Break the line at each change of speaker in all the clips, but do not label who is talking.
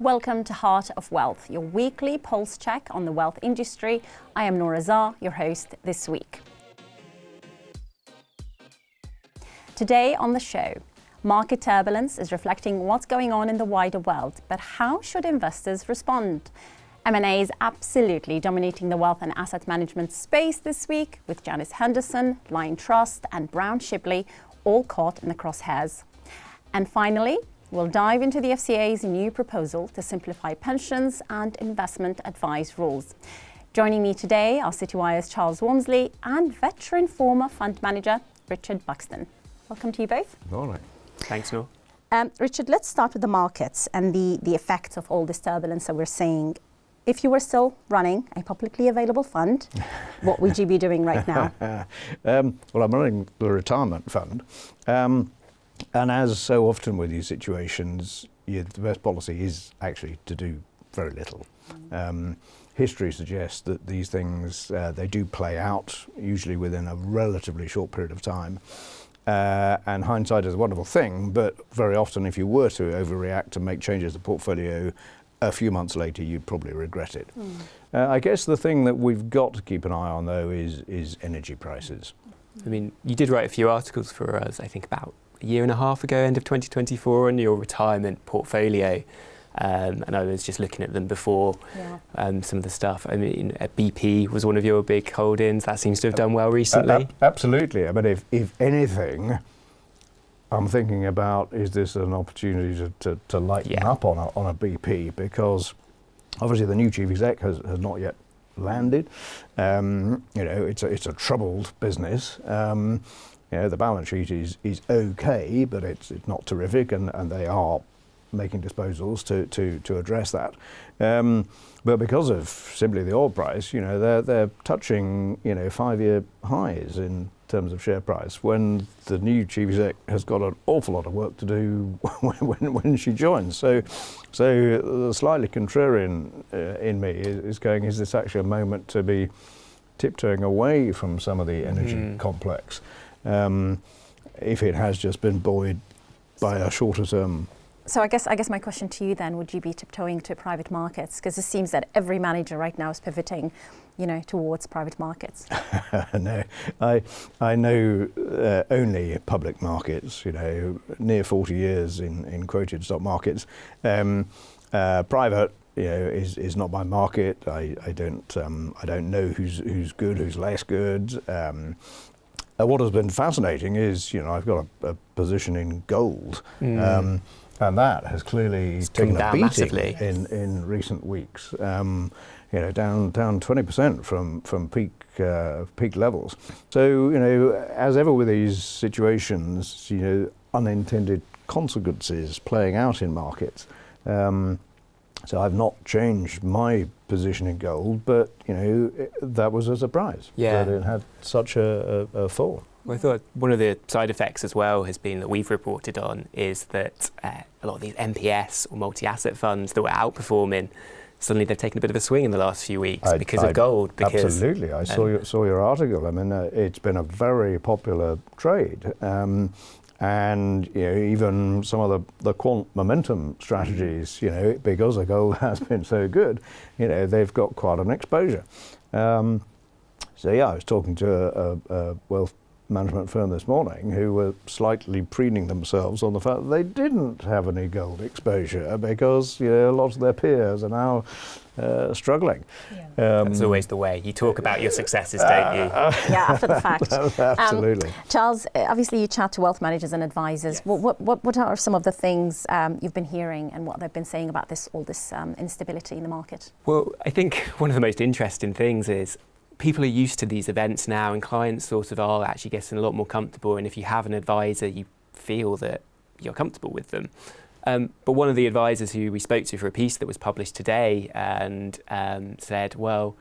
Welcome to Heart of Wealth, your weekly pulse check on the wealth industry. I am Noura Zah, your host this week. Today on the show, market turbulence is reflecting what's going on in the wider world, but how should investors respond? M&A is absolutely dominating the wealth and asset management space this week, with Janus Henderson, Lion Trust and Brown Shipley all caught in the crosshairs. And finally, we'll dive into the FCA's new proposal to simplify pensions and investment advice rules. Joining me today are Citywire's Charles Walmsley and veteran former fund manager Richard Buxton. Welcome to you both.
All right.
Thanks, Noor.
Richard, let's start with the markets and the effects of all this turbulence that we're seeing. If you were still running a publicly available fund, what would you be doing right now?
Well, I'm running the retirement fund. And as so often with these situations, the best policy is actually to do very little. History suggests that these things, they do play out, usually within a relatively short period of time. And hindsight is a wonderful thing, but very often if you were to overreact and make changes to the portfolio, a few months later you'd probably regret it. I guess the thing that we've got to keep an eye on, though, is energy prices.
I mean, you did write a few articles for us, I think about a year and a half ago, end of 2024, on your retirement portfolio. And I was just looking at them before, some of the stuff. I mean, BP was one of your big holdings. That seems to have done well recently.
Absolutely. I mean, if anything, I'm thinking about, is this an opportunity to lighten up on a BP? Because obviously the new chief exec has not yet landed. It's a troubled business. The balance sheet is okay, but it's not terrific, and they are making disposals to address that. But because of simply the oil price, they're touching 5-year highs in terms of share price, when the new chief exec has got an awful lot of work to do when she joins. So the slightly contrarian in me is going, is this actually a moment to be tiptoeing away from some of the energy complex, if it has just been buoyed by a shorter term?
So I guess my question to you then, would you be tiptoeing to private markets? Because it seems that every manager right now is pivoting, towards private markets.
No, I know only public markets. Near 40 years in quoted stock markets. Private, is not my market. I don't know who's good, who's less good. What has been fascinating is, I've got a position in gold. And that has clelearly taken a beating in recent weeks. Down 20% from peak levels. So as ever with these situations, unintended consequences playing out in markets. So I've not changed my position in gold, but that was a surprise that it had such a fall.
Well, I thought one of the side effects as well has been that we've reported on is that a lot of these MPS or multi-asset funds that were outperforming, suddenly they've taken a bit of a swing in the last few weeks because of gold.
Absolutely, I saw your article. I mean, it's been a very popular trade. And even some of the quant momentum strategies, because the gold has been so good, they've got quite an exposure. I was talking to a wealth management firm this morning who were slightly preening themselves on the fact that they didn't have any gold exposure because a lot of their peers are now struggling.
That's always the way. You talk about your successes, don't you?
After the fact.
Absolutely.
Charles, obviously you chat to wealth managers and advisors.
Yes.
What are some of the things you've been hearing and what they've been saying about all this instability in the market?
Well, I think one of the most interesting things is people are used to these events now, and clients sort of are actually getting a lot more comfortable. And if you have an advisor, you feel that you're comfortable with them. But one of the advisors who we spoke to for a piece that was published today and said, well,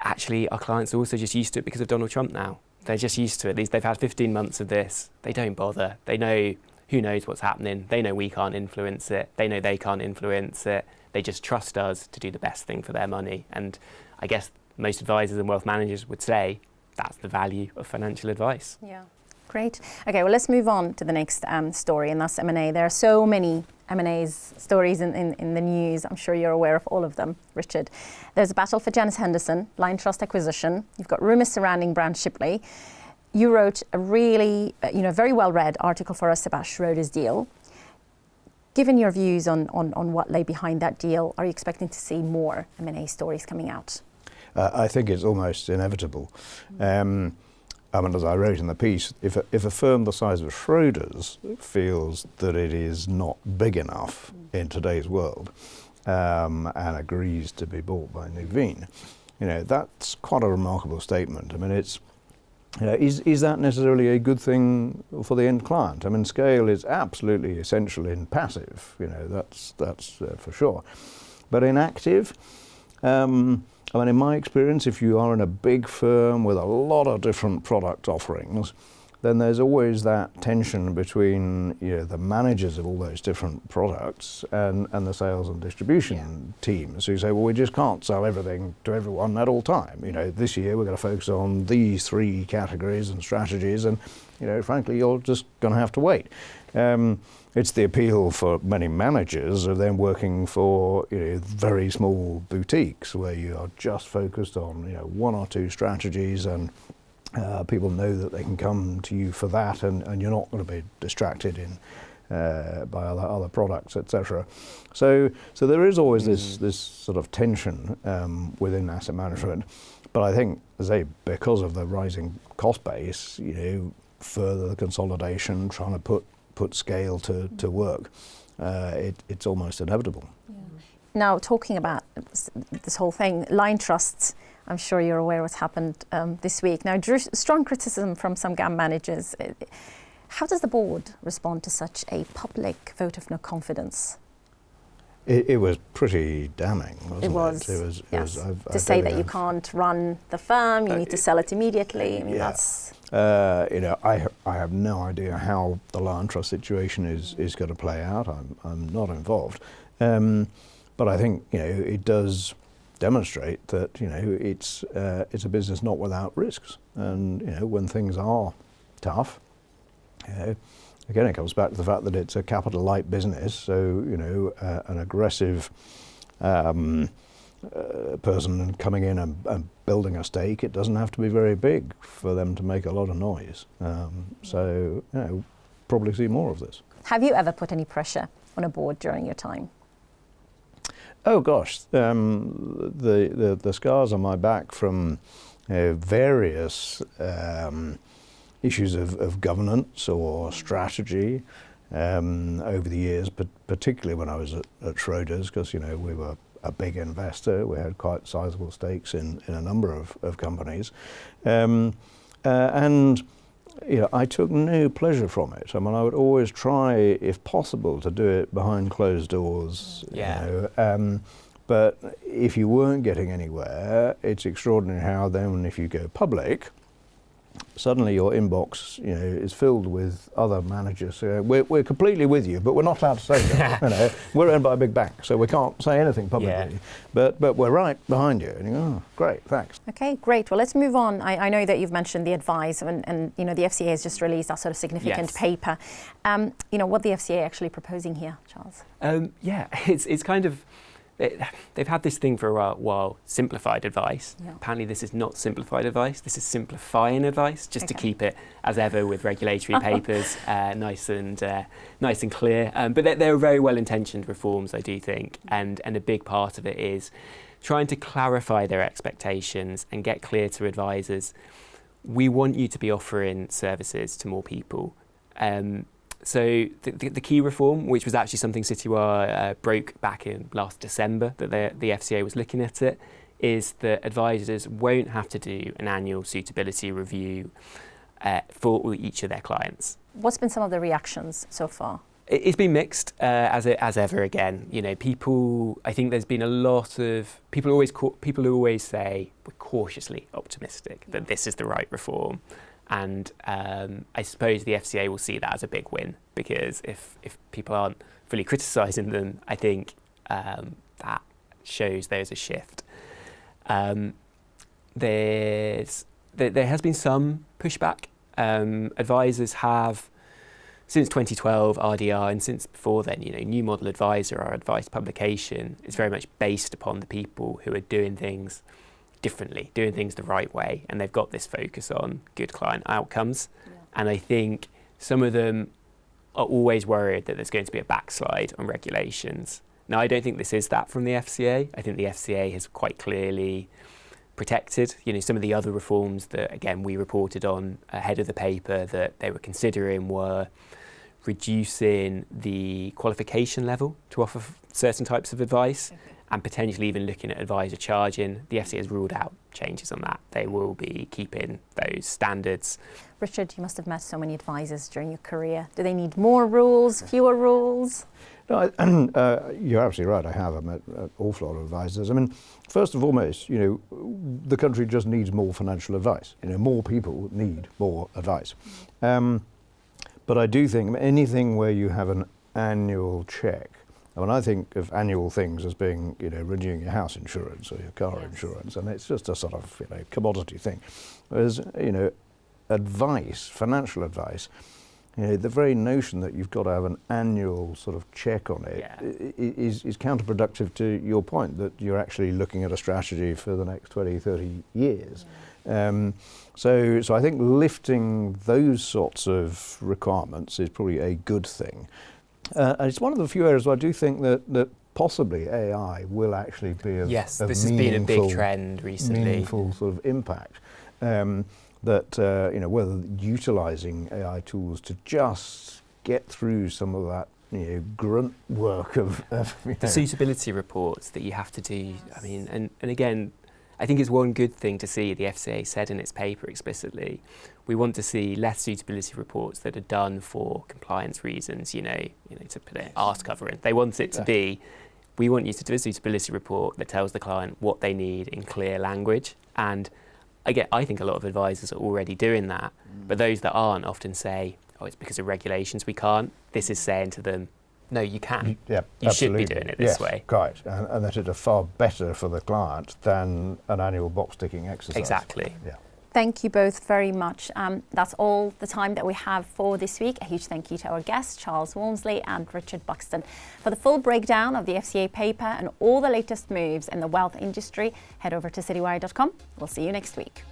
actually our clients are also just used to it because of Donald Trump now. They're just used to it. They've had 15 months of this. They don't bother. They know who knows what's happening. They know we can't influence it. They know they can't influence it. They just trust us to do the best thing for their money. And I guess most advisors and wealth managers would say that's the value of financial advice.
Yeah. Great. Okay, well, let's move on to the next story, and that's M&A. There are so many M&A's stories in the news. I'm sure you're aware of all of them, Richard. There's a battle for Janus Henderson, Liontrust acquisition. You've got rumours surrounding Brand Shipley. You wrote a really, very well-read article for us about Schroders' deal. Given your views on what lay behind that deal, are you expecting to see more M&A stories coming out?
I think it's almost inevitable. As I wrote in the piece, if a firm the size of Schroders feels that it is not big enough in today's world and agrees to be bought by Nuveen, that's quite a remarkable statement. I mean, it's is that necessarily a good thing for the end client? I mean, scale is absolutely essential in passive. That's for sure. But in active, in my experience, if you are in a big firm with a lot of different product offerings, then there's always that tension between the managers of all those different products and the sales and distribution teams. So you say, well, we just can't sell everything to everyone at all time. This year we're going to focus on these 3 categories and strategies, and frankly, you're just going to have to wait. It's the appeal for many managers of then working for very small boutiques where you are just focused on 1 or 2 strategies, and people know that they can come to you for that, and you're not going to be distracted by other products, etc. So there is always this sort of tension within asset management. But I think, as I say, because of the rising cost base, further the consolidation, trying to put scale to work, it's almost inevitable.
Yeah. Now, talking about this whole thing, Liontrust, I'm sure you're aware what's happened this week. Now, drew strong criticism from some GAM managers. How does the board respond to such a public vote of no confidence?
It was pretty damning, wasn't it?
It was.
Yes.
To say that you can't run the firm, you need to sell it immediately. I mean, that's...
I have no idea how the Liontrust situation is going to play out. I'm not involved. But I think, it does demonstrate that, it's a business not without risks. And, when things are tough, again, it comes back to the fact that it's a capital light business. So, an aggressive person coming in and building a stake, it doesn't have to be very big for them to make a lot of noise. So, probably see more of this.
Have you ever put any pressure on a board during your time?
Oh gosh, the scars on my back from various issues of governance or strategy over the years, but particularly when I was at Schroders, because we were a big investor. We had quite sizable stakes in a number of companies, and I took no pleasure from it. I mean, I would always try, if possible, to do it behind closed doors. But if you weren't getting anywhere, it's extraordinary how then, if you go public, suddenly your inbox, is filled with other managers. We're completely with you, but we're not allowed to say that. We're owned by a big bank, so we can't say anything publicly. But we're right behind you. And you go, oh, great, thanks.
Okay, great. Well, let's move on. I know that you've mentioned the advice, and the FCA has just released that sort of significant paper. What the FCA actually proposing here, Charles?
It's kind of. They've had this thing for a while, simplified advice. Yeah. Apparently this is not simplified advice, this is simplifying advice, just to keep it, as ever, with regulatory papers, nice and clear. But they're very well-intentioned reforms, I do think, and a big part of it is trying to clarify their expectations and get clear to advisors. We want you to be offering services to more people. So the key reform, which was actually something Citywire broke back in last December, that the FCA was looking at it, is that advisors won't have to do an annual suitability review for each of their clients. What's
been some of the reactions so far?
It's been mixed, as ever. Again, people. I think there's been a lot of people who always say we're cautiously optimistic that this is the right reform. And I suppose the FCA will see that as a big win, because if people aren't fully criticising them, I think that shows there's a shift. There has been some pushback. Advisors have since 2012, RDR, and since before then, New Model Advisor, our advice publication, is very much based upon the people who are doing things differently, doing things the right way, and they've got this focus on good client outcomes. Yeah. And I think some of them are always worried that there's going to be a backslide on regulations. Now, I don't think this is that from the FCA. I think the FCA has quite clearly protected, some of the other reforms that, again, we reported on ahead of the paper that they were considering were reducing the qualification level to offer certain types of advice, and potentially even looking at advisor charging. The FCA has ruled out changes on that. They will be keeping those standards.
Richard, you must have met so many advisors during your career. Do they need more rules, fewer rules?
No, you're absolutely right. I have. I met an awful lot of advisors. I mean, first and foremost, the country just needs more financial advice. More people need more advice. But I do think anything where you have an annual check, I think of annual things as being, renewing your house insurance or your car insurance, and it's just a sort of, commodity thing. Whereas, advice, financial advice, the very notion that you've got to have an annual sort of check on it is counterproductive to your point that you're actually looking at a strategy for the next 20, 30 years. So I think lifting those sorts of requirements is probably a good thing. And it's one of the few areas where I do think that possibly AI will actually be of
this has been a big trend recently.
Meaningful sort of impact. Whether utilising AI tools to just get through some of that, grunt work of
the suitability reports that you have to do. And again, I think it's one good thing to see. The FCA said in its paper explicitly, we want to see less suitability reports that are done for compliance reasons. To put it arse covering. They want it to be. We want you to do a suitability report that tells the client what they need in clear language. And I think a lot of advisors are already doing that, but those that aren't often say, "Oh, it's because of regulations we can't." This is saying to them, "No, you can. You should be doing it this way."
Right, and that it is far better for the client than an annual box ticking exercise.
Exactly.
Yeah.
Thank you both very much. That's all the time that we have for this week. A huge thank you to our guests, Charles Walmsley and Richard Buxton. For the full breakdown of the FCA paper and all the latest moves in the wealth industry, head over to citywire.com. We'll see you next week.